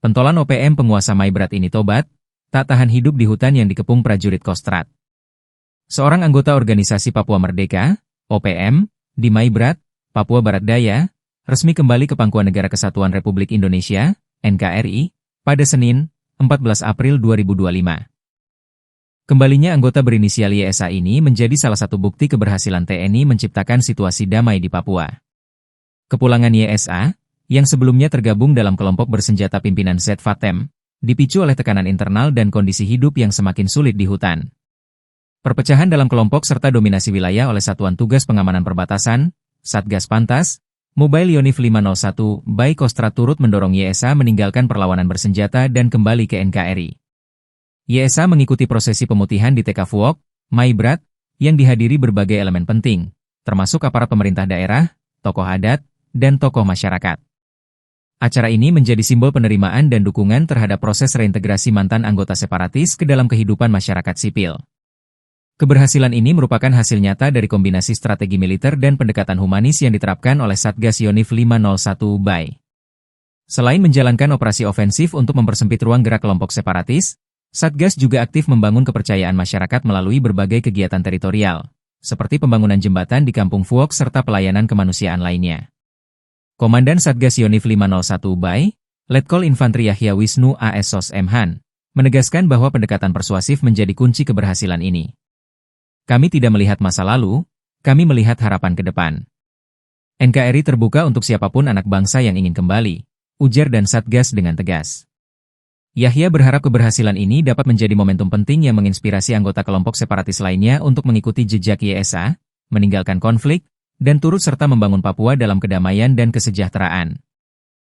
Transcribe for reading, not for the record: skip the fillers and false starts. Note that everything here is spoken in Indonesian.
Pentolan OPM penguasa Maibrat ini tobat, tak tahan hidup di hutan yang dikepung prajurit Kostrad. Seorang anggota organisasi Papua Merdeka, OPM, di Maibrat, Papua Barat Daya, resmi kembali ke Pangkuan Negara Kesatuan Republik Indonesia, NKRI, pada Senin, 14 April 2025. Kembalinya anggota berinisial YSA ini menjadi salah satu bukti keberhasilan TNI menciptakan situasi damai di Papua. Kepulangan YSA, yang sebelumnya tergabung dalam kelompok bersenjata pimpinan Z-Fatem, dipicu oleh tekanan internal dan kondisi hidup yang semakin sulit di hutan. Perpecahan dalam kelompok serta dominasi wilayah oleh Satuan Tugas Pengamanan Perbatasan, Satgas Pantas, Mobile Yonif 501, by Kostrad turut mendorong YSA meninggalkan perlawanan bersenjata dan kembali ke NKRI. YSA mengikuti prosesi pemutihan di TK Fuok, Maibrat, yang dihadiri berbagai elemen penting, termasuk aparat pemerintah daerah, tokoh adat, dan tokoh masyarakat. Acara ini menjadi simbol penerimaan dan dukungan terhadap proses reintegrasi mantan anggota separatis ke dalam kehidupan masyarakat sipil. Keberhasilan ini merupakan hasil nyata dari kombinasi strategi militer dan pendekatan humanis yang diterapkan oleh Satgas Yonif 501 BAI. Selain menjalankan operasi ofensif untuk mempersempit ruang gerak kelompok separatis, Satgas juga aktif membangun kepercayaan masyarakat melalui berbagai kegiatan teritorial, seperti pembangunan jembatan di Kampung Fuok serta pelayanan kemanusiaan lainnya. Komandan Satgas Yonif 501 BAI, Letkol Infantri Yahya Wisnu AS Sos M. Han, menegaskan bahwa pendekatan persuasif menjadi kunci keberhasilan ini. Kami tidak melihat masa lalu, kami melihat harapan ke depan. NKRI terbuka untuk siapapun anak bangsa yang ingin kembali, ujar dan Satgas dengan tegas. Yahya berharap keberhasilan ini dapat menjadi momentum penting yang menginspirasi anggota kelompok separatis lainnya untuk mengikuti jejak YSA, meninggalkan konflik, dan turut serta membangun Papua dalam kedamaian dan kesejahteraan.